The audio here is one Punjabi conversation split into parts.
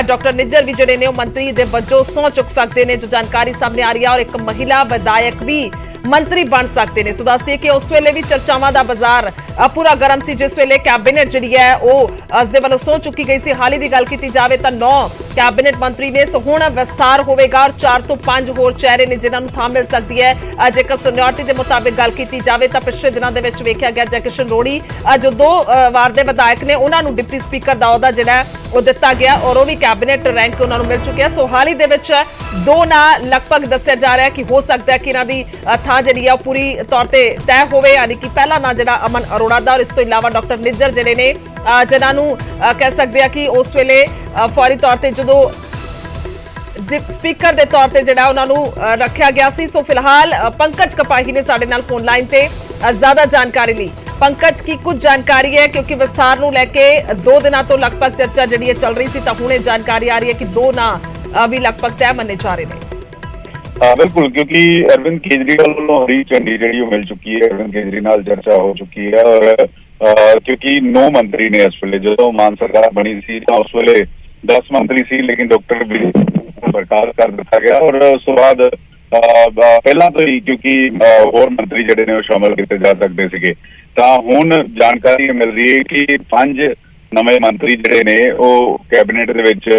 डॉक्टर निज्जर भी ਜਿਹੜੇ ਨੇ ਉਹ ਮੰਤਰੀ ਦੇ ਵਜੋਂ ਸਹੁੰ ਚੁੱਕ ਸਕਦੇ ਨੇ, ਜੋ ਜਾਣਕਾਰੀ ਸਾਹਮਣੇ ਆ ਰਹੀ ਹੈ। ਔਰ ਇੱਕ ਮਹਿਲਾ ਵਿਧਾਇਕ ਵੀ ਮੰਤਰੀ ਬਣ ਸਕਦੇ ਨੇ। ਸੋ ਦੱਸਦੇ ਕਿ ਉਸ ਵੇਲੇ ਵੀ ਚਰਚਾਵਾਂ ਦਾ ਬਾਜ਼ਾਰ ਪੂਰਾ ਗਰਮ ਸੀ, ਜਿਸ ਵੇਲੇ ਕੈਬਨਿਟ ਜਿਹੜੀ ਹੈ ਉਹ ਉਸ ਦੇ ਵੱਲੋਂ ਸਹੁੰ ਚੁੱਕੀ ਗਈ ਸੀ। ਹਾਲ ਹੀ ਦੀ ਗੱਲ ਕੀਤੀ ਜਾਵੇ ਤਾਂ 9 ਕੈਬਨਿਟ ਮੰਤਰੀ ਨੇ। ਸੋ ਹੁਣ ਵਿਸਥਾਰ ਹੋਵੇਗਾ ਔਰ 4 ਤੋਂ 5 ਹੋਰ ਚਿਹਰੇ ਨੇ ਜਿਨ੍ਹਾਂ ਨੂੰ ਥਾਂ ਮਿਲ ਸਕਦੀ ਹੈ। ਜੇਕਰ ਸੀਨੀਅਰਟੀ ਦੇ ਮੁਤਾਬਿਕ ਗੱਲ ਕੀਤੀ ਜਾਵੇ ਤਾਂ ਪਿਛਲੇ ਦਿਨਾਂ ਦੇ ਵਿੱਚ ਵੇਖਿਆ ਗਿਆ ਜੈ ਕਿਸ਼ਨ ਰੋੜੀ ਜੋ 2 ਵਾਰ ਦੇ ਵਿਧਾਇਕ ਨੇ, ਉਹਨਾਂ ਨੂੰ ਡਿਪਟੀ ਸਪੀਕਰ ਦਾ ਅਹੁਦਾ ਜਿਹੜਾ ਉਹ ਦਿੱਤਾ ਗਿਆ ਔਰ ਉਹ ਵੀ ਕੈਬਨਿਟ ਰੈਂਕ ਉਹਨਾਂ ਨੂੰ ਮਿਲ ਚੁੱਕਿਆ। ਸੋ ਹਾਲ ਹੀ ਦੇ ਵਿੱਚ 2 ਨਾਂ ਲਗਭਗ ਦੱਸਿਆ ਜਾ ਰਿਹਾ ਕਿ ਹੋ ਸਕਦਾ ਹੈ ਕਿ ਇਹਨਾਂ ਦੀ ਥਾਂ ਜਿਹੜੀ ਆ ਪੂਰੀ ਤੌਰ ਤੇ ਤੈਅ ਹੋਵੇ, ਯਾਨੀ ਕਿ ਪਹਿਲਾ ਨਾਂ ਜਿਹੜਾ ਅਮਨ ਅਰੋੜਾ ਦਾ ਔਰ ਇਸ ਤੋਂ ਇਲਾਵਾ ਡਾਕਟਰ ਨਿੱਜਰ ਜਿਹੜੇ ਨੇ ਜਿਨ੍ਹਾਂ ਨੂੰ ਕਹਿ ਸਕਦੇ ਆ ਕਿ ਉਸ ਵੇਲੇ ਫੌਰੀ ਤੌਰ ਤੇ ਜਦੋਂ ਸਪੀਕਰ ਦੇ ਤੌਰ ਤੇ ਜਿਹੜਾ ਉਹਨਾਂ ਨੂੰ ਰੱਖਿਆ ਗਿਆ ਸੀ। ਸੋ ਫਿਲਹਾਲ ਪੰਕਜ ਕਪਾਹੀ ਨੇ ਸਾਡੇ ਨਾਲ ਫੋਨ ਲਾਈਨ ਤੇ ਜ਼ਿਆਦਾ ਜਾਣਕਾਰੀ ਲਈ। ਪੰਕਜ ਕੀ ਕੁਝ ਜਾਣਕਾਰੀ ਹੈ, ਕਿਉਂਕਿ ਵਿਸਥਾਰ ਨੂੰ ਲੈ ਕੇ 2 ਦਿਨਾਂ ਤੋਂ ਲਗਭਗ ਚਰਚਾ ਜਿਹੜੀ ਹੈ ਚੱਲ ਰਹੀ ਸੀ, ਤਾਂ ਹੁਣੇ ਜਾਣਕਾਰੀ ਆ ਰਹੀ ਹੈ ਕਿ 2 ਨਾਂ ਵੀ ਲਗਭਗ ਤੈਅ ਮੰਨੇ ਜਾ ਰਹੇ ਨੇ। बिल्कुल, क्योंकि अरविंद केजरीवाल वालों हरी झंडी जी मिल चुकी है, अरविंद केजरीवाल चर्चा हो चुकी है। और क्योंकि 9 मंत्री ने इस वे जो मान सरकार बनी सी उस वे 10 मंत्री सी, लेकिन डॉक्टर बर्खास्त कर दिता गया और उस बाद पहला तो ही क्योंकि होर मंत्री जिहड़े ने शामिल किए जा सकते थे। तो हुण जानकारी मिल रही है कि 5 नवे मंत्री जिहड़े ने वो कैबिनेट दे विच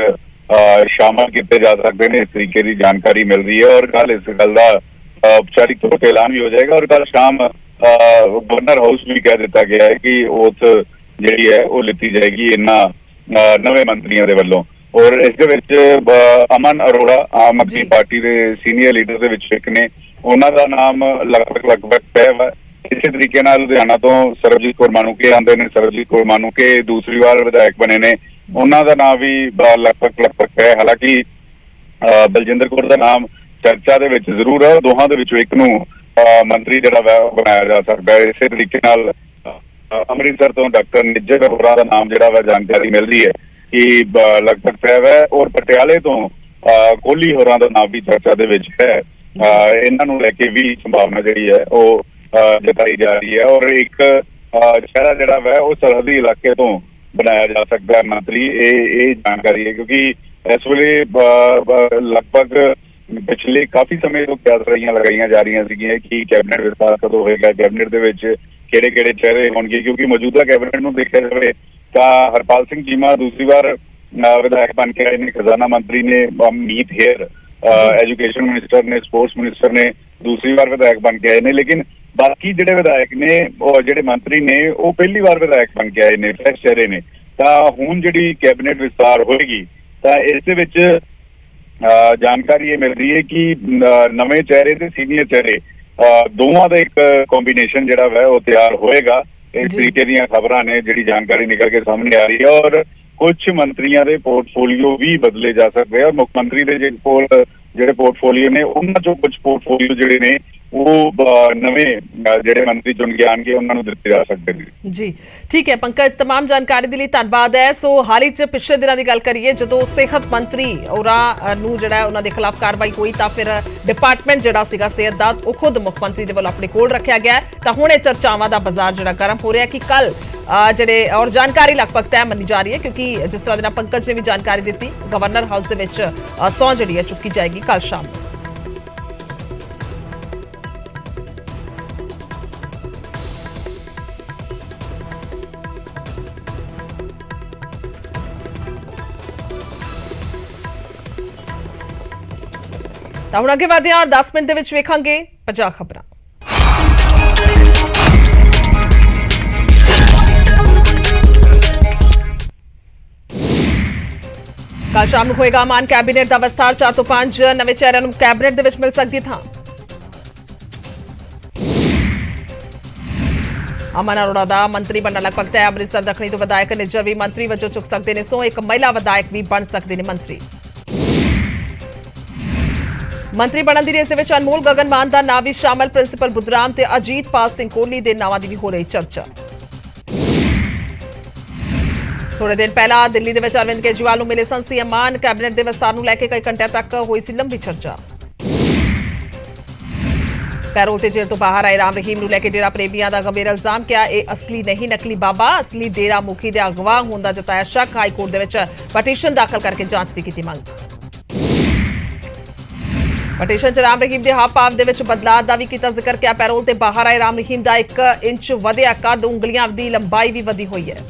शामिल किए जा सकते हैं, इस तरीके की जानकारी मिल रही है। और कल इस गल का औपचारिक तौर पर ऐलान भी हो जाएगा और कल शाम गवर्नर हाउस भी कह दिता गया है कि ओथ जी है वो लिती जाएगी इन्होंने नवे मंत्रियों के वलों। और इस अमन अरोड़ा आम आदमी पार्टी के सीनियर लीडर के विच एक ने, उन्हों का नाम लगभग तय है। इस तरीके लुधियाना तो सरबजीत कौर माणूके आते हैं, सरबजीत कौर माणूके दूसरी बार विधायक बने ने, उन्हों का नाम भी लगभग है। हालांकि बलजिंदर कौर का नाम चर्चा दे विच जरूर है, दोहां दे विचों एक नूं मंत्री जिहड़ा वा बनाया जा सकता है। इस तरीके नाल अमृतसर तो डॉक्टर निज्जर होरां दा नाम जिहड़ा वा जानकारी मिल रही है कि लगभग तय है। और पटियाले तो कोहली होरां दा नाम भी चर्चा दे विच है। इन्हां नूं लैके भी संभावना जिहड़ी है वो जताई जा रही है। और एक शहरा जिहड़ा वा वो सरहदी इलाके तो बनाया जा सकता है मंत्री, ये जानकारी है। क्योंकि इस वे लगभग पिछले काफी समय तो क्यासरियां लगाई जा रही थी कि कैबिनेट विस्तार कदों होगा, कैबिनेट के किहड़े चेहरे होंगे। क्योंकि मौजूदा कैबिनेट में देखा जाए तो हरपाल सिंह चीमा दूसरी बार विधायक बन के आए ने, खजाना मंत्री ने मीत हेयर, एजुकेशन मिनिस्टर ने, स्पोर्ट्स मिनिस्टर ने दूसरी बार विधायक बन के आए ने। लेकिन बाकी जिहड़े विधायक ने और जिहड़े मंत्री ने वो पहली बार विधायक बन के आए ने, फ्रैश चेहरे ने। तो हुण जिहड़ी कैबिनेट विस्तार होएगी तो इस दे विच जानकारी ये मिल रही है कि नवे चेहरे ते सीनियर चेहरे दोवां दा एक कॉम्बीनेशन जिहड़ा वा वो तैयार होएगा। इस तरीके दी खबरां ने जिहड़ी जानकारी निकल के सामने आ रही है। और कुछ मंत्रियों के पोर्टफोलियो भी बदले जा सकते हैं और मुख्यमंत्री के जिहड़े पोर्टफोलियो ने उन्हां चों कुछ पोर्टफोलियो जिहड़े ने वो नवे जिहड़े मंत्री चुन के आएंगे उन्होंने दिते जा सकते हैं। जी ठीक है पंकज, तमाम जानकारी के लिए धन्यवाद है। सो हाल ही पिछले दिनों की गल करिए जो सेहत मंत्री होरां नूं जिहड़ा उन्हां दे खिलाफ कार्रवाई हुई तो फिर डिपार्टमेंट जिहड़ा सीगा सेहत दा वो खुद मुख मंत्री दे वल्लों अपने कोल रखा गया। तो हुण इह चर्चावां दा बाजार जिहड़ा गर्म हो रहा है कि कल जिहड़े और जानकारी लगभग तय मनी जा रही है। क्योंकि जिस तरह दे नाल पंकज ने भी जानकारी दी, गवर्नर हाउस दे विच सौं जिहड़ी है चुकी जाएगी कल शाम। ਤਾਂ ਹੁਣ ਅੱਗੇ ਵਧਦੇ ਹਾਂ ਔਰ 10 ਮਿੰਟ ਦੇ ਵਿੱਚ ਵੇਖਾਂਗੇ ਪੰਜਾਬ ਖਬਰਾਂ। ਕੱਲ ਸ਼ਾਮ ਨੂੰ ਹੋਏਗਾ ਮਾਨ ਕੈਬਨਿਟ ਦਾ ਵਿਸਤਾਰ, 4 ਤੋਂ 5 ਨਵੇਂ ਚਿਹਰਿਆਂ ਨੂੰ ਕੈਬਨਿਟ ਦੇ ਵਿੱਚ ਮਿਲ ਸਕਦੀ ਥਾਂ। ਅਮਨ ਅਰੋੜਾ ਦਾ ਮੰਤਰੀ ਬਣਨਾ ਲਗਭਗ ਤੈਅ। ਅੰਮ੍ਰਿਤਸਰ ਦੱਖਣੀ ਤੋਂ ਵਿਧਾਇਕ ਨਿੱਜਰ ਵੀ ਮੰਤਰੀ ਵਜੋਂ ਚੁੱਕ ਸਕਦੇ ਨੇ ਸਹੁੰ। ਇੱਕ ਮਹਿਲਾ ਵਿਧਾਇਕ ਵੀ ਬਣ ਸਕਦੇ ਨੇ ਮੰਤਰੀ। ਮੰਤਰੀ ਬਣਨ ਦੀ ਰੇਸ ਦੇ ਵਿੱਚ ਅਨਮੋਲ ਗਗਨ ਮਾਨ ਦਾ ਨਾਂ ਵੀ ਸ਼ਾਮਲ। ਪ੍ਰਿੰਸੀਪਲ ਬੁੱਧਰਾਮ ਤੇ ਅਜੀਤਪਾਲ ਸਿੰਘ ਕੋਹਲੀ ਦੇ ਨਾਵਾਂ ਦੀ ਵੀ ਹੋ ਰਹੀ ਚਰਚਾ। ਥੋੜੇ ਦਿਨ ਪਹਿਲਾਂ ਦਿੱਲੀ ਦੇ ਵਿੱਚ ਅਰਵਿੰਦ ਕੇਜਰੀਵਾਲ ਨੂੰ ਮਿਲੇ ਸਨ ਸੀਐਮ ਮਾਨ। ਕੈਬਨਿਟ ਦੇ ਵਿਸਤਾਰ ਨੂੰ ਲੈ ਕੇ ਕਈ ਘੰਟਿਆਂ ਤੱਕ ਹੋਈ ਸੀ ਲੰਬੀ ਚਰਚਾ। ਪੈਰੋਲ ਤੇ ਜੇਲ੍ਹ ਤੋਂ ਬਾਹਰ ਆਏ ਰਾਮ ਰਹੀਮ ਨੂੰ ਲੈ ਕੇ ਡੇਰਾ ਪ੍ਰੇਮੀਆਂ ਦਾ ਗੰਭੀਰ ਇਲਜ਼ਾਮ ਕਿਹਾ ਇਹ ਅਸਲੀ ਨਹੀਂ ਨਕਲੀ ਬਾਬਾ ਅਸਲੀ ਡੇਰਾ ਮੁਖੀ ਦੇ ਅਗਵਾ ਹੋਣ ਦਾ ਜਤਾਇਆ ਸ਼ੱਕ ਹਾਈ ਕੋਰਟ ਦੇ ਵਿੱਚ ਪਟੀਸ਼ਨ ਦਾਖਲ ਕਰਕੇ ਜਾਂਚ ਦੀ ਕੀਤੀ ਮੰਗ ਪਟੀਸ਼ਨ 'ਚ ਰਾਮ ਰਹੀਮ ਦੇ ਹਾਵ ਭਾਵ ਦੇ ਵਿੱਚ ਬਦਲਾਅ ਦਾ ਵੀ ਕੀਤਾ ਜ਼ਿਕਰ ਕਿਹਾ ਪੈਰੋਲ ਤੇ ਬਾਹਰ ਆਏ ਰਾਮ ਰਹੀਮ ਦਾ 1 ਇੰਚ ਵਧਿਆ ਕੱਦ ਉਂਗਲੀਆਂ ਦੀ ਲੰਬਾਈ ਵੀ ਵਧੀ ਹੋਈ ਹੈ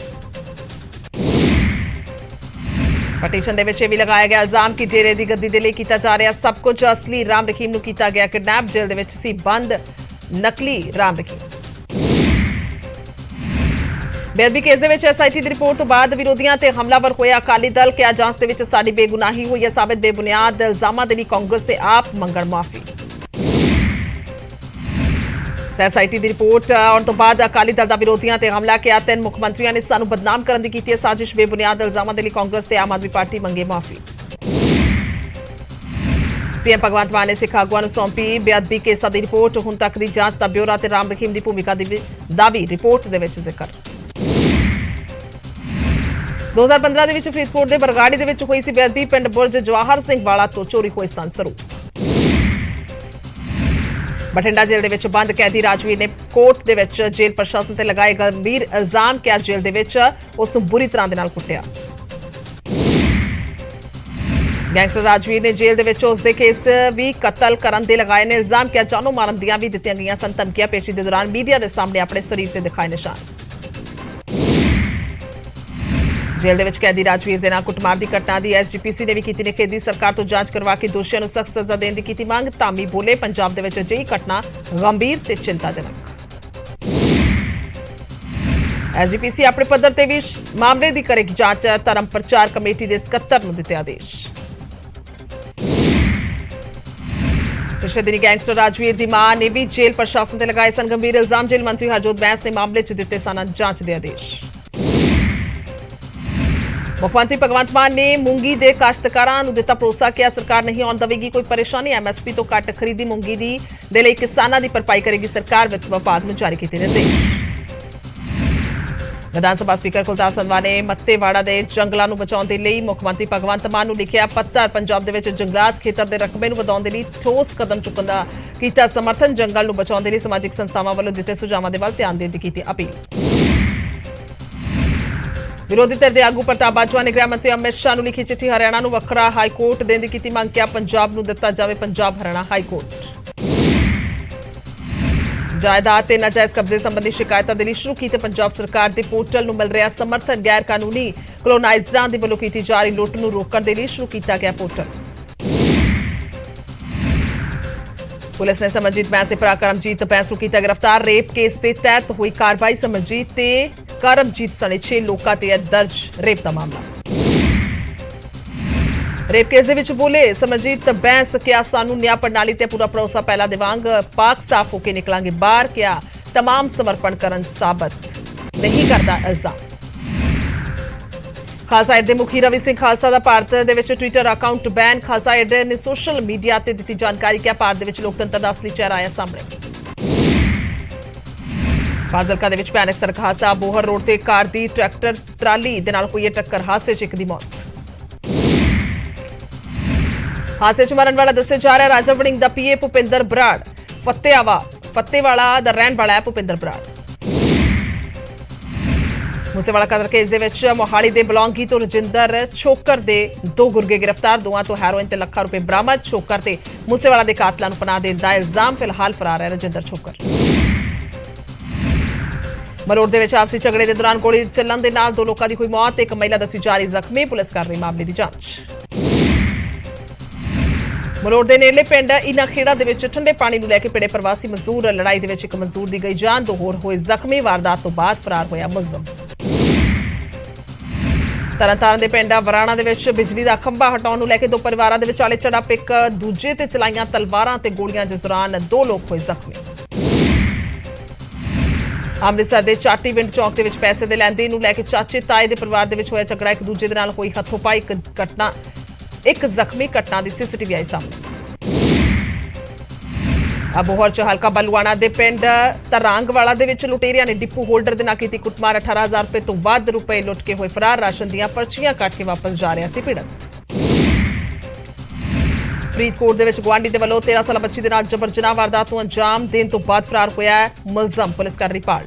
ਪਟੀਸ਼ਨ ਦੇ ਵਿੱਚ ਇਹ ਵੀ ਲਗਾਇਆ ਗਿਆ ਇਲਜ਼ਾਮ ਕਿ ਡੇਰੇ ਦੀ ਗੱਦੀ ਦੇ ਲਈ ਕੀਤਾ ਜਾ ਰਿਹਾ ਸਭ ਕੁਝ ਅਸਲੀ ਰਾਮ ਰਹੀਮ ਨੂੰ ਕੀਤਾ ਗਿਆ ਕਿਡਨੈਪ ਜੇਲ੍ਹ ਦੇ ਵਿੱਚ ਸੀ ਬੰਦ ਨਕਲੀ ਰਾਮ ਰਹੀਮ ਬੇਅਦਬੀ ਕੇਸ ਦੇ ਵਿੱਚ ਐਸਆਈਟੀ ਦੀ ਰਿਪੋਰਟ ਤੋਂ ਬਾਅਦ ਵਿਰੋਧੀਆਂ ਤੇ ਹਮਲਾਵਰ ਹੋਇਆ ਅਕਾਲੀ ਦਲ ਕਿਹਾ ਜਾਂਚ ਦੇ ਵਿੱਚ ਸਾਡੀ ਬੇਗੁਨਾਹੀ ਹੋਈ ਹੈ ਸਾਬਤ ਬੇਬੁਨਿਆਦ ਇਲਜ਼ਾਮਾਂ ਦੇ ਲਈ ਕਾਂਗਰਸ ਤੇ ਆਪ ਮੰਗਣ ਮਾਫੀ ਐਸਆਈਟੀ ਦੀ ਰਿਪੋਰਟ ਆਉਣ ਤੋਂ ਬਾਅਦ ਅਕਾਲੀ ਦਲ ਦਾ ਵਿਰੋਧੀਆਂ ਤੇ ਹਮਲਾ ਕਿਹਾ ਤਿੰਨ ਮੁੱਖ ਮੰਤਰੀਆਂ ਨੇ ਸਾਨੂੰ ਬਦਨਾਮ ਕਰਨ ਦੀ ਕੀਤੀ ਹੈ ਸਾਜ਼ਿਸ਼ ਬੇਬੁਨਿਆਦ ਇਲਜ਼ਾਮਾਂ ਦੇ ਲਈ ਕਾਂਗਰਸ ਤੇ ਆਮ ਆਦਮੀ ਪਾਰਟੀ ਮੰਗੇ ਮਾਫੀ ਸੀਐਮ ਭਗਵੰਤ ਮਾਨ ਨੇ ਸਿੱਖ ਆਗੂਆਂ ਨੂੰ ਸੌਂਪੀ ਬੇਅਦਬੀ ਕੇਸਾਂ ਦੀ ਰਿਪੋਰਟ ਹੁਣ ਤੱਕ ਦੀ ਜਾਂਚ ਦਾ ਬਿਊਰੋ ਤੇ ਰਾਮ ਰਹੀਮ ਦੀ ਭੂਮਿਕਾ ਦਾ ਵੀ ਰਿਪੋਰਟ ਦੇ ਵਿੱਚ ਜ਼ਿਕਰ 2015 ਦੇ ਵਿੱਚ ਫਰੀਦਕੋਟ ਦੇ ਬਰਗਾੜੀ ਦੇ ਵਿੱਚ ਹੋਈ ਸੀ ਬੇਅਦਬੀ ਪਿੰਡ ਬੁਰਜ ਜਵਾਹਰ ਸਿੰਘ ਵਾਲਾ ਤੋਂ ਚੋਰੀ ਹੋਏ ਸਨ ਸਰੂਪ ਬਠਿੰਡਾ ਜੇਲ੍ਹ ਦੇ ਵਿੱਚ ਬੰਦ ਕੈਦੀ ਰਾਜਵੀਰ ਨੇ ਕੋਰਟ ਦੇ ਵਿੱਚ ਜੇਲ੍ਹ ਪ੍ਰਸ਼ਾਸਨ ਤੇ ਲਗਾਏ ਗੰਭੀਰ ਇਲਜ਼ਾਮ ਕਿਹਾ ਜੇਲ੍ਹ ਦੇ ਵਿੱਚ ਉਸ ਨੂੰ ਬੁਰੀ ਤਰ੍ਹਾਂ ਦੇ ਨਾਲ ਕੁੱਟਿਆ ਗੈਂਗਸਟਰ ਰਾਜਵੀਰ ਨੇ ਜੇਲ੍ਹ ਦੇ ਵਿੱਚ ਉਸ ਦੇ ਕੇਸ ਵੀ ਕਤਲ ਕਰਨ ਦੇ ਲਗਾਏ ਨੇ ਇਲਜ਼ਾਮ ਕਿਹਾ ਜਾਨੋਂ ਮਾਰਨ ਦੀਆਂ ਵੀ ਦਿੱਤੀਆਂ ਗਈਆਂ ਸਨ ਧਮਕੀਆਂ ਪੇਸ਼ੀ ਦੇ ਦੌਰਾਨ ਮੀਡੀਆ ਦੇ ਸਾਹਮਣੇ ਆਪਣੇ ਸਰੀਰ ਤੇ ਦਿਖਾਏ ਨਿਸ਼ਾਨ ਜੇਲ੍ਹ ਦੇ ਵਿੱਚ ਕੈਦੀ ਰਾਜਵੀਰ ਦੇ ਨਾਲ ਕੁੱਟਮਾਰ ਦੀ ਘਟਨਾ ਦੀ ਐਸਜੀਪੀਸੀ ਨੇ ਵੀ ਕੀਤੀ ਨਿਖੇਧੀ ਸਰਕਾਰ ਤੋਂ ਜਾਂਚ ਕਰਵਾ ਕੇ ਦੋਸ਼ੀਆਂ ਨੂੰ ਸਖਤ ਸਜ਼ਾ ਦੇਣ ਦੀ ਕੀਤੀ ਮੰਗ ਧਾਮੀ ਬੋਲੇ ਪੰਜਾਬ ਦੇ ਵਿੱਚ ਅਜਿਹੀ ਘਟਨਾ ਗੰਭੀਰ ਤੇ ਚਿੰਤਾਜਨਕ ਐਸਜੀਪੀਸੀ ਆਪਣੇ ਪੱਧਰ ਤੇ ਵੀ ਮਾਮਲੇ ਦੀ ਕਰੇਗੀ ਜਾਂਚ ਧਰਮ ਪ੍ਰਚਾਰ ਕਮੇਟੀ ਦੇ ਸਕੱਤਰ ਨੂੰ ਦਿੱਤੇ ਆਦੇਸ਼ ਪਿਛਲੇ ਦਿਨੀ ਗੈਂਗਸਟਰ ਰਾਜਵੀਰ ਦੀ ਮਾਂ ਨੇ ਵੀ ਜੇਲ੍ਹ ਪ੍ਰਸ਼ਾਸਨ ਤੇ ਲਗਾਏ ਸਨ ਗੰਭੀਰ ਇਲਜ਼ਾਮ ਜੇਲ੍ਹ ਮੰਤਰੀ ਹਰਜੋਤ ਬੈਂਸ ਨੇ ਮਾਮਲੇ 'ਚ ਦਿੱਤੇ ਸਨ ਜਾਂਚ ਦੇ ਆਦੇਸ਼ ਮੁੱਖ ਮੰਤਰੀ ਭਗਵੰਤ ਮਾਨ ਨੇ ਮੂੰਗੀ ਦੇ ਕਾਸ਼ਤਕਾਰਾਂ ਨੂੰ ਦਿੱਤਾ ਭਰੋਸਾ ਕਿ ਸਰਕਾਰ ਨਹੀਂ ਆਉਣ ਦੇਵੇਗੀ ਕੋਈ ਪਰੇਸ਼ਾਨੀ ਐਮਐਸਪੀ ਤੋਂ ਘੱਟ ਖਰੀਦੀ ਮੂੰਗੀ ਦੇ ਲਈ ਕਿਸਾਨਾਂ ਦੀ ਭਰਪਾਈ ਕਰੇਗੀ ਸਰਕਾਰ ਵਿੱਤ ਵਿਭਾਗ ਨੂੰ ਜਾਰੀ ਕੀਤੇ ਨਿਰਦੇਸ਼ ਵਿਧਾਨ ਸਭਾ ਸਪੀਕਰ ਕੁਲਤਾਰ ਸੰਧਵਾ ਨੇ ਮੱਤੇਵਾੜਾ ਦੇ ਜੰਗਲਾਂ ਨੂੰ ਬਚਾਉਣ ਦੇ ਲਈ ਮੁੱਖ ਮੰਤਰੀ ਭਗਵੰਤ ਮਾਨ ਨੂੰ ਲਿਖਿਆ ਪੱਤਰ ਪੰਜਾਬ ਦੇ ਵਿੱਚ ਜੰਗਲਾਤ ਖੇਤਰ ਦੇ ਰਕਬੇ ਨੂੰ ਵਧਾਉਣ ਦੇ ਲਈ ਠੋਸ ਕਦਮ ਚੁੱਕਣ ਦਾ ਕੀਤਾ ਸਮਰਥਨ ਜੰਗਲ ਨੂੰ ਬਚਾਉਣ ਦੇ ਲਈ ਸਮਾਜਿਕ ਸੰਸਥਾਵਾਂ ਵੱਲੋਂ ਦਿੱਤੇ ਸੁਝਾਵਾਂ ਦੇ ਵੱਲ ਧਿਆਨ ਦੇਣ ਦੀ ਕੀਤੀ ਅਪੀਲ ਵਿਰੋਧੀ ਧਿਰ ਦੇ ਆਗੂ ਪ੍ਰਤਾਪ ਬਾਜਵਾ ਨੇ ਗ੍ਰਹਿ ਮੰਤਰੀ ਅਮਿਤ ਸ਼ਾਹ ਨੂੰ ਲਿਖੀ ਚਿੱਠੀ ਹਰਿਆਣਾ ਨੂੰ ਵੱਖਰਾ ਹਾਈ ਕੋਰਟ ਦੇਣ ਦੀ ਕੀਤੀ ਮੰਗ ਕਿਹਾ ਪੰਜਾਬ ਨੂੰ ਦਿੱਤਾ ਜਾਵੇ ਪੰਜਾਬ ਹਰਿਆਣਾ ਹਾਈ ਕੋਰਟ ਜਾਇਦਾਦ ਤੇ ਨਾਜਾਇਜ਼ ਕਬਜ਼ੇ ਸੰਬੰਧੀ ਸ਼ਿਕਾਇਤਾਂ ਦੇ ਲਈ ਸ਼ੁਰੂ ਕੀਤੇ ਪੰਜਾਬ ਸਰਕਾਰ ਦੇ ਪੋਰਟਲ ਨੂੰ ਮਿਲ ਰਿਹਾ ਸਮਰਥਨ ਗੈਰ ਕਾਨੂੰਨੀ ਕਲੋਨਾਈਜ਼ਰਾਂ ਦੇ ਵੱਲੋਂ ਕੀਤੀ ਜਾ ਰਹੀ ਲੁੱਟ ਨੂੰ ਰੋਕਣ ਦੇ ਲਈ ਸ਼ੁਰੂ ਕੀਤਾ ਗਿਆ ਪੋਰਟਲ ਪੁਲਿਸ ਨੇ ਸਮਰਜੀਤ ਬੈਂਸ ਦੇ ਭਰਾ ਕਰਮਜੀਤ ਬੈਂਸ ਨੂੰ ਕੀਤਾ ਗ੍ਰਿਫਤਾਰ ਰੇਪ ਕੇਸ ਦੇ ਤਹਿਤ ਹੋਈ ਕਾਰਵਾਈ ਸਮਰਜੀਤ ਤੇ ਕਰਮਜੀਤ ਸਣੇ 6 ਲੋਕਾਂ ਤੇ ਦਰਜ ਰੇਪ ਦਾ ਮਾਮਲਾ ਰੇਪ ਕੇਸ ਦੇ ਵਿੱਚ ਬੋਲੇ ਸਮਰਜੀਤ ਬੈਂਸ ਕਿਹਾ ਸਾਨੂੰ ਨਿਆਂ ਪ੍ਰਣਾਲੀ ਤੇ ਪੂਰਾ ਭਰੋਸਾ ਪਹਿਲਾਂ ਦੇ ਵਾਂਗ ਪਾਕ ਸਾਫ਼ ਹੋ ਕੇ ਨਿਕਲਾਂਗੇ ਬਾਹਰ ਕਿਹਾ तमाम समर्पण ਕਰਨ ਸਾਬਤ ਨਹੀਂ ਕਰਦਾ ਇਲਜ਼ਾਮ ਖਾਲਸਾ ਏਡ ਦੇ ਮੁਖੀ ਰਵੀ ਸਿੰਘ ਖਾਲਸਾ ਦਾ ਭਾਰਤ ਦੇ ਵਿੱਚ Twitter account ban Khalsa aid ਨੇ ਸੋਸ਼ਲ ਮੀਡੀਆ ਤੇ ਦਿੱਤੀ ਜਾਣਕਾਰੀ ਕਿ ਭਾਰਤ ਦੇ ਵਿੱਚ ਲੋਕਤੰਤਰ ਦਾ ਅਸਲੀ ਚਿਹਰਾ ਆਇਆ ਸਾਹਮਣੇ ਫਾਜ਼ਿਲਕਾ ਦੇ ਵਿੱਚ ਭਿਆਨਕ ਸੜਕ ਹਾਦਸਾ ਬੋਹਰ ਰੋਡ ਤੇ ਕਾਰ ਦੀ ਟਰੈਕਟਰ ਟਰਾਲੀ ਦੇ ਨਾਲ ਹੋਈ ਟੱਕਰ ਹਾਦਸੇ 'ਚ ਇੱਕ ਦੀ ਮੌਤ ਹਾਦਸੇ 'ਚ ਮਰਨ ਵਾਲਾ ਦੱਸਿਆ ਜਾ ਰਿਹਾ ਰਾਜਾ ਵੜਿੰਗ ਦਾ ਪੀਏ ਭੁਪਿੰਦਰ ਬਰਾੜ ਫੱਤੇਵਾਲਾ ਦਾ ਰਹਿਣ ਵਾਲਾ ਹੈ ਭੁਪਿੰਦਰ ਬਰਾੜ ਮੂਸੇਵਾਲਾ ਕਤਲ ਕੇਸ ਦੇ ਵਿੱਚ ਮੋਹਾਲੀ ਦੇ ਬਲੌਂਗੀ ਤੋਂ ਰਜਿੰਦਰ ਛੋਕਰ ਦੇ 2 ਗੁਰਗੇ ਗ੍ਰਿਫਤਾਰ ਦੋਵਾਂ ਤੋਂ ਹੈਰੋਇਨ ਤੇ ਲੱਖਾਂ ਰੁਪਏ ਬਰਾਮਦ ਛੋਕਰ ਤੇ ਮੂਸੇਵਾਲਾ ਦੇ ਕਾਤਲਾਂ ਨੂੰ ਪਨਾਹ ਦੇਣ ਦਾ ਇਲਜ਼ਾਮ ਫਿਲਹਾਲ ਫਰਾਰ ਹੈ ਰਜਿੰਦਰ ਛੋਕਰ ਮਲੋਟ ਦੇ ਵਿੱਚ ਆਪਸੀ ਝਗੜੇ ਦੇ ਦੌਰਾਨ ਗੋਲੀ ਚੱਲਣ ਦੇ ਨਾਲ 2 ਲੋਕਾਂ ਦੀ ਹੋਈ ਮੌਤ ਤੇ ਇੱਕ ਮਹਿਲਾ ਦੱਸੀ ਜਾ ਰਹੀ ਜ਼ਖਮੀ ਪੁਲਿਸ ਕਰ ਰਹੀ ਮਾਮਲੇ ਦੀ ਜਾਂਚ ਮਲੋਟ ਦੇ ਨੇੜਲੇ ਪਿੰਡ ਇਨਾ ਖੇੜਾ ਦੇ ਵਿੱਚ ਠੰਡੇ ਪਾਣੀ ਨੂੰ ਲੈ ਕੇ ਭਿੜੇ ਪ੍ਰਵਾਸੀ ਮਜ਼ਦੂਰ ਲੜਾਈ ਦੇ ਵਿੱਚ ਇੱਕ ਮਜ਼ਦੂਰ ਦੀ ਗਈ ਜਾਨ 2 ਹੋਰ ਹੋਏ ਜ਼ਖਮੀ ਵਾਰਦਾਤ ਤੋਂ ਬਾਅਦ ਫਰਾਰ ਹੋਇਆ ਮੁਲਜ਼ਮ ਤਰਨਤਾਰਨ ਦੇ ਪਿੰਡ ਵਰਾਣਾ ਦੇ ਵਿੱਚ ਬਿਜਲੀ ਦਾ ਖੰਭਾ ਹਟਾਉਣ ਨੂੰ ਲੈ ਕੇ 2 ਪਰਿਵਾਰਾਂ ਦੇ ਵਿਚਾਲੇ ਝੜਪ ਇੱਕ ਦੂਜੇ ਤੇ ਚਲਾਈਆਂ ਤਲਵਾਰਾਂ ਤੇ ਗੋਲੀਆਂ ਜਿਸ ਦੌਰਾਨ 2 ਲੋਕ ਹੋਏ ਜ਼ਖਮੀ ਅੰਮ੍ਰਿਤਸਰ ਦੇ ਚਾਟੀਵਿੰਡ ਚੌਕ ਦੇ ਵਿੱਚ ਪੈਸੇ ਦੇ ਲੈਣ ਦੇਣ ਨੂੰ ਲੈ ਕੇ ਚਾਚੇ ਤਾਏ ਦੇ ਪਰਿਵਾਰ ਦੇ ਵਿੱਚ ਹੋਇਆ ਝਗੜਾ ਇੱਕ ਦੂਜੇ ਦੇ ਨਾਲ ਹੋਈ ਹੱਥੋਂ-ਪਾਈ ਇੱਕ ਜ਼ਖਮੀ ਘਟਨਾ ਦੀ ਸੀਸੀਟੀਵੀ ਆਈ ਸਾਹਮਣੇ ਅਬੋਹਰ ਚ ਹਲਕਾ ਬਲੂਆਣਾ ਦੇ ਪਿੰਡ ਤਰਾਂਗਵਾਲਾ ਦੇ ਵਿੱਚ ਲੁਟੇਰਿਆਂ ਨੇ ਡਿਪੂ ਹੋਲਡਰ ਦੇ ਨਾਲ ਕੀਤੀ ਕੁੱਟਮਾਰ 18000 ਰੁਪਏ ਤੋਂ ਵੱਧ ਰੁਪਏ ਲੁੱਟ ਕੇ ਹੋਏ ਫਰਾਰ ਰਾਸ਼ਨ ਦੀਆਂ ਪਰਚੀਆਂ ਕੱਟ ਕੇ ਵਾਪਸ ਜਾ ਰਿਹਾ ਸੀ ਪੀੜਤ ਫਰੀਦਕੋਟ ਦੇ ਵਿੱਚ ਗੁਆਂਢੀ ਦੇ ਵੱਲੋਂ 13 ਸਾਲਾ ਬੱਚੀ ਦੇ ਨਾਲ ਜਬਰ ਜਨਾਹ ਵਾਰਦਾਤ ਨੂੰ ਅੰਜਾਮ ਦੇਣ ਤੋਂ ਬਾਅਦ ਫਰਾਰ ਹੋਇਆ ਹੈ ਮੁਲਜ਼ਮ। ਪੁਲਿਸ ਕਰ ਰਹੀ ਭਾਲ।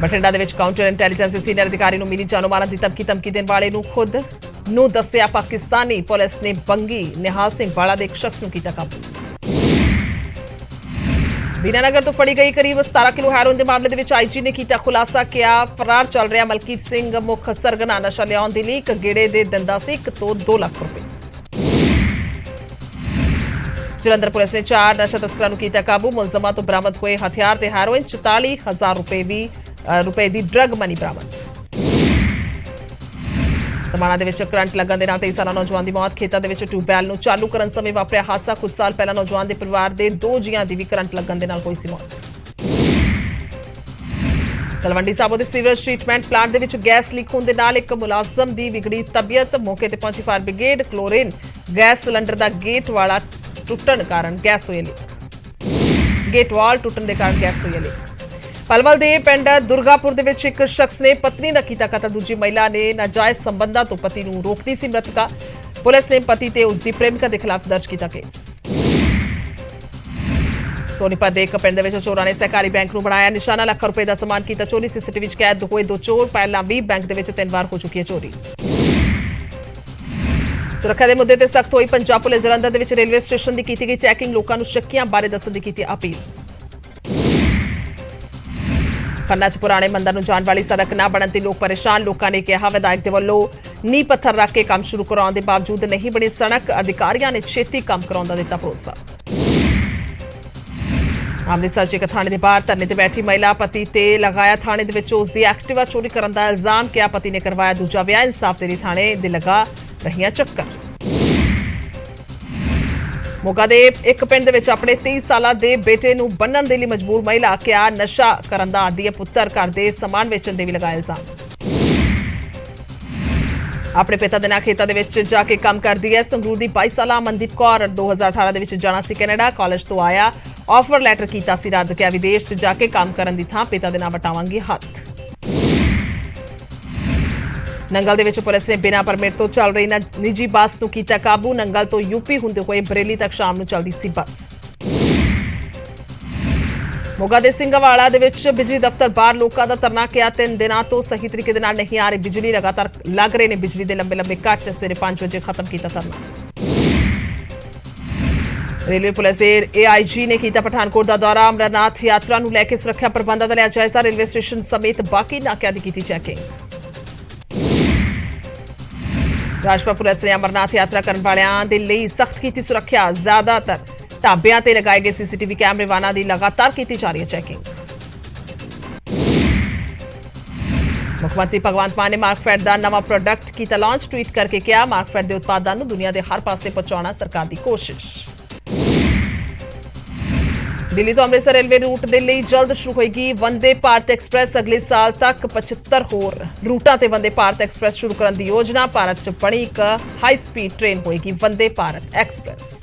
ਬਠਿੰਡਾ ਦੇ ਵਿੱਚ ਕਾਊਂਟਰ ਇੰਟੈਲੀਜੈਂਸ ਦੇ ਸੀਨੀਅਰ ਅਧਿਕਾਰੀ ਨੂੰ ਮਿਲੀ ਜਾਨੋਂ ਮਾਰਨ ਦੀ ਧਮਕੀ ਦੇਣ ਵਾਲੇ ਨੂੰ ਖੁਦ ਨੂੰ ਦੱਸਿਆ ਪਾਕਿਸਤਾਨੀ। ਪੁਲਿਸ ਨੇ ਬੰਗੀ ਨਿਹਾਲ ਸਿੰਘ ਵਾਲਾ ਦੇ ਇੱਕ ਸ਼ਖਸ ਨੂੰ ਕੀਤਾ ਕਾਬੂ। ਦੀਨਾਨਗਰ ਤੋਂ ਫੜੀ ਗਈ ਕਰੀਬ 17 ਕਿਲੋ ਹੈਰੋਇਨ ਦੇ ਮਾਮਲੇ ਦੇ ਵਿੱਚ ਆਈਜੀ ਨੇ ਕੀਤਾ ਖੁਲਾਸਾ। ਕਿਹਾ ਫਰਾਰ ਚੱਲ ਰਿਹਾ ਮਲਕੀਤ ਸਿੰਘ ਮੁੱਖ ਸਰਗਨਾ ਨਸ਼ਾ ਲਿਆਉਣ ਦੇ ਲਈ ਇੱਕ ਗੇੜੇ ਦੇ ਦਿੰਦਾ ਸੀ 1 ਤੋਂ 2 ਲੱਖ ਰੁਪਏ। ਜਲੰਧਰ ਪੁਲਿਸ ਨੇ 4 ਨਸ਼ਾ ਤਸਕਰਾਂ ਨੂੰ ਕੀਤਾ ਕਾਬੂ। ਮੁਲਜ਼ਮਾਂ ਤੋਂ ਬਰਾਮਦ ਹੋਏ ਹਥਿਆਰ ਤੇ ਹੈਰੋਇਨ 44,000 ਰੁਪਏ ਦੀ ਡਰੱਗ ਮਨੀ ਬਰਾਮਦ। ਸਮਾਣਾ ਦੇ ਵਿੱਚ ਕਰੰਟ ਲੱਗਣ ਦੇ ਨਾਲ 23 ਸਾਲਾ ਨੌਜਵਾਨ ਦੀ ਮੌਤ। ਖੇਤਾਂ ਦੇ ਵਿੱਚ ਟਿਊਬਵੈਲ ਨੂੰ ਚਾਲੂ ਕਰਨ ਸਮੇਂ ਵਾਪਰਿਆ ਹਾਦਸਾ। ਕੁਝ ਸਾਲ ਪਹਿਲਾਂ ਨੌਜਵਾਨ ਦੇ ਪਰਿਵਾਰ ਦੇ 2 ਜੀਆਂ ਦੀ ਵੀ ਕਰੰਟ ਲੱਗਣ ਦੇ ਨਾਲ ਹੋਈ ਸੀ ਮੌਤ। ਤਲਵੰਡੀ ਸਾਬੋ ਦੇ ਸੀਵਰੇਜ ਟ੍ਰੀਟਮੈਂਟ ਪਲਾਂਟ ਦੇ ਵਿੱਚ ਗੈਸ ਲੀਕ ਹੋਣ ਦੇ ਨਾਲ ਇੱਕ ਮੁਲਾਜ਼ਮ ਦੀ ਵਿਗੜੀ ਤਬੀਅਤ। ਮੌਕੇ ਤੇ ਪਹੁੰਚੀ fire brigade. Chlorine gas cylinder ਦਾ ਗੇਟ ਵਾਲ ਟੁੱਟਣ ਕਾਰਨ ਗੈਸ ਹੋਈ ਲੀਕ। ਗੇਟ ਵਾਲ ਟੁੱਟਣ ਦੇ ਕਾਰਨ ਗੈਸ ਹੋਈ ਲੀਕ। ਪਲਵਲ ਦੇ ਪਿੰਡ ਦੁਰਗਾਪੁਰ ਦੇ ਵਿੱਚ ਇੱਕ ਸ਼ਖਸ ਨੇ ਪਤਨੀ ਦਾ ਕੀਤਾ ਕਤਲ। ਦੂਜੀ ਮਹਿਲਾ ਨੇ ਨਾਜਾਇਜ਼ ਸੰਬੰਧਾਂ ਤੋਂ ਪਤੀ ਨੂੰ ਰੋਕਦੀ ਸੀ ਮ੍ਰਿਤਕਾ। ਪੁਲਿਸ ਨੇ ਪਤੀ ਤੇ ਉਸ ਦੀ ਪ੍ਰੇਮਿਕਾ ਦੇ ਖਿਲਾਫ ਦਰਜ ਕੀਤਾ ਕੇਸ। ਸੋਨੀਪਤ ਦੇ ਇੱਕ ਪਿੰਡ ਦੇ ਵਿੱਚ ਚੋਰਾਂ ਨੇ ਸਹਿਕਾਰੀ ਬੈਂਕ ਨੂੰ ਬਣਾਇਆ ਨਿਸ਼ਾਨਾ। ਲੱਖਾਂ ਰੁਪਏ ਦਾ ਸਮਾਨ ਕੀਤਾ ਚੋਰੀ। ਸੀਸੀਟੀਵੀ ਵਿੱਚ ਕੈਦ ਹੋਏ 2 ਚੋਰ। ਪਹਿਲਾਂ ਵੀ ਬੈਂਕ ਦੇ ਵਿੱਚ 3 ਵਾਰ ਹੋ ਚੁੱਕੀ ਹੈ ਚੋਰੀ। ਸੁਰੱਖਿਆ ਦੇ ਮੁੱਦੇ ਤੇ ਸਖਤ ਹੋਈ ਪੰਜਾਬ ਪੁਲਿਸ। ਜਲੰਧਰ ਦੇ ਵਿੱਚ ਰੇਲਵੇ ਸਟੇਸ਼ਨ ਦੀ ਕੀਤੀ ਗਈ ਚੈਕਿੰਗ। ਲੋਕਾਂ ਨੂੰ ਸ਼ੱਕੀਆਂ ਬਾਰੇ ਦੱਸਣ ਦੀ ਕੀਤੀ ਅਪੀਲ। ਖੰਨਾ 'ਚ ਪੁਰਾਣੇ ਮੰਦਰ ਨੂੰ ਜਾਣ ਵਾਲੀ ਸੜਕ ਨਾ ਬਣਨ ਤੇ ਲੋਕ ਪਰੇਸ਼ਾਨ। ਲੋਕਾਂ ਨੇ ਕਿਹਾ ਵਿਧਾਇਕ ਦੇ ਵੱਲੋਂ ਨੀਂਹ ਪੱਥਰ ਰੱਖ ਕੇ ਕੰਮ ਸ਼ੁਰੂ ਕਰਾਉਣ ਦੇ ਬਾਵਜੂਦ ਨਹੀਂ ਬਣੀ ਸੜਕ। ਅਧਿਕਾਰੀਆਂ ਨੇ ਛੇਤੀ ਕੰਮ ਕਰਾਉਣ ਦਾ ਦਿੱਤਾ ਭਰੋਸਾ। ਅੰਮ੍ਰਿਤਸਰ 'ਚ ਇੱਕ ਥਾਣੇ ਦੇ ਬਾਹਰ ਧਰਨੇ ਤੇ ਬੈਠੀ ਮਹਿਲਾ ਪਤੀ ਤੇ ਲਗਾਇਆ ਥਾਣੇ ਦੇ ਵਿੱਚ ਉਸ ਦੀ ਐਕਟਿਵਾ ਚੋਰੀ ਕਰਨ ਦਾ ਇਲਜ਼ਾਮ। ਕਿਹਾ ਪਤੀ ਨੇ ਕਰਵਾਇਆ ਦੂਜਾ ਵਿਆਹ। ਇਨਸਾਫ ਦੇ ਲਈ ਥਾਣੇ ਦੇ ਲਗਾ ਰਹੀਆਂ ਚੱਕਰ। ਮੋਗਾ ਦੇ ਇੱਕ ਪਿੰਡ ਦੇ ਵਿੱਚ ਆਪਣੇ 23 ਸਾਲਾ ਦੇ ਬੇਟੇ ਨੂੰ ਬੰਨਣ ਦੇ ਲਈ ਮਜਬੂਰ ਮਹਿਲਾ। ਕਿਹਾ ਨਸ਼ਾ ਕਰਨ ਦਾ ਆਦੀ ਹੈ ਪੁੱਤਰ। ਘਰ ਦੇ ਸਮਾਨ ਵੇਚਣ ਦੇ ਵੀ ਲਗਾਇਆ ਇਲਜ਼ਾਮ। ਆਪਣੇ ਪਿਤਾ ਦੇ ਨਾਲ ਖੇਤਾਂ ਦੇ ਵਿੱਚ ਜਾ ਕੇ ਕੰਮ ਕਰਦੀ ਹੈ ਸੰਗਰੂਰ ਦੀ 22 ਸਾਲਾ ਮਨਦੀਪ ਕੌਰ। 2018 ਦੇ ਵਿੱਚ ਜਾਣਾ ਸੀ ਕੈਨੇਡਾ। ਕਾਲਜ ਤੋਂ ਆਇਆ ਆਫਰ ਲੈਟਰ ਕੀਤਾ ਸੀ ਰੱਦ। ਕਿਹਾ ਵਿਦੇਸ਼ 'ਚ ਜਾ ਕੇ ਕੰਮ ਕਰਨ ਦੀ ਥਾਂ ਪਿਤਾ ਦੇ ਨਾਲ ਵਟਾਵਾਂਗੀ ਹੱਥ। ਨੰਗਲ ਦੇ ਵਿੱਚ ਪੁਲਿਸ ਨੇ ਬਿਨਾਂ ਪਰਮਿਟ ਤੋਂ ਚੱਲ ਰਹੀ ਨਿੱਜੀ ਬੱਸ ਨੂੰ ਕੀਤਾ ਕਾਬੂ। ਨੰਗਲ ਤੋਂ ਯੂਪੀ ਹੁੰਦੇ ਹੋਏ ਬਰੇਲੀ ਤੱਕ ਸ਼ਾਮ ਨੂੰ ਚੱਲਦੀ ਸੀ ਬੱਸ। ਮੋਗਾ ਦੇ ਸਿੰਘਵਾਲਾ ਦੇ ਵਿੱਚ ਬਿਜਲੀ ਦਫ਼ਤਰ ਬਾਹਰ ਲੋਕਾਂ ਦਾ ਧਰਨਾ। ਕਿਹਾ 3 ਦਿਨਾਂ ਤੋਂ ਸਹੀ ਤਰੀਕੇ ਦੇ ਨਾਲ ਨਹੀਂ ਆ ਰਹੀ ਬਿਜਲੀ। ਲਗਾਤਾਰ ਲੱਗ ਰਹੇ ਨੇ ਬਿਜਲੀ ਦੇ ਲੰਬੇ ਕੱਟ। ਸਵੇਰੇ 5 ਵਜੇ ਖਤਮ ਕੀਤਾ ਧਰਨਾ। ਰੇਲਵੇ ਪੁਲਿਸ ਦੇ ਏਆਈਜੀ ਨੇ ਕੀਤਾ ਪਠਾਨਕੋਟ ਦਾ ਦੌਰਾ। ਅਮਰਨਾਥ ਯਾਤਰਾ ਨੂੰ ਲੈ ਕੇ ਸੁਰੱਖਿਆ ਪ੍ਰਬੰਧਾਂ ਦਾ ਲਿਆ ਜਾਇਜ਼ਾ। ਰੇਲਵੇ ਸਟੇਸ਼ਨ ਸਮੇਤ ਬਾਕੀ ਨਾਕਿਆਂ ਦੀ ਕੀਤੀ ਚੈਕਿੰਗ। ਰਾਜਪੁਰਾ ਪੁਲਿਸ ਨੇ ਅਮਰਨਾਥ ਯਾਤਰਾ ਕਰਨ ਵਾਲਿਆਂ ਦੇ ਲਈ ਸਖਤ ਕੀਤੀ ਸੁਰੱਖਿਆ। ਜ਼ਿਆਦਾਤਰ ਢਾਬਿਆਂ ਤੇ ਲਗਾਏ ਗਏ ਸੀਸੀਟੀਵੀ ਕੈਮਰੇ ਵਾਹਨਾਂ ਦੀ ਲਗਾਤਾਰ ਕੀਤੀ ਜਾ ਰਹੀ ਹੈ ਚੈਕਿੰਗ। ਮੁੱਖ ਮੰਤਰੀ ਭਗਵੰਤ ਮਾਨ ਨੇ ਮਾਰਕਫੈਡ ਦਾ ਨਵਾਂ ਪ੍ਰੋਡਕਟ ਕੀਤਾ ਲਾਂਚ। ਟਵੀਟ ਕਰਕੇ ਕਿਹਾ ਮਾਰਕਫੈਡ ਦੇ ਉਤਪਾਦਾਂ ਨੂੰ ਦੁਨੀਆ ਦੇ ਹਰ ਪਾਸੇ ਪਹੁੰਚਾਉਣਾ ਸਰਕਾਰ ਦੀ ਕੋਸ਼ਿਸ਼। ਦਿੱਲੀ ਤੋਂ ਅੰਮ੍ਰਿਤਸਰ ਰੇਲਵੇ ਰੂਟ ਦੇ ਲਈ ਜਲਦ ਸ਼ੁਰੂ ਹੋਏਗੀ ਵੰਦੇ ਭਾਰਤ ਐਕਸਪ੍ਰੈਸ। ਅਗਲੇ ਸਾਲ ਤੱਕ 75 ਹੋਰ ਰੂਟਾਂ ਤੇ ਵੰਦੇ ਭਾਰਤ ਐਕਸਪ੍ਰੈਸ ਸ਼ੁਰੂ ਕਰਨ ਦੀ ਯੋਜਨਾ। ਭਾਰਤ 'ਚ ਬਣੀ ਇੱਕ ਹਾਈ ਸਪੀਡ ਟ੍ਰੇਨ ਹੋਏਗੀ ਵੰਦੇ ਭਾਰਤ ਐਕਸਪ੍ਰੈਸ।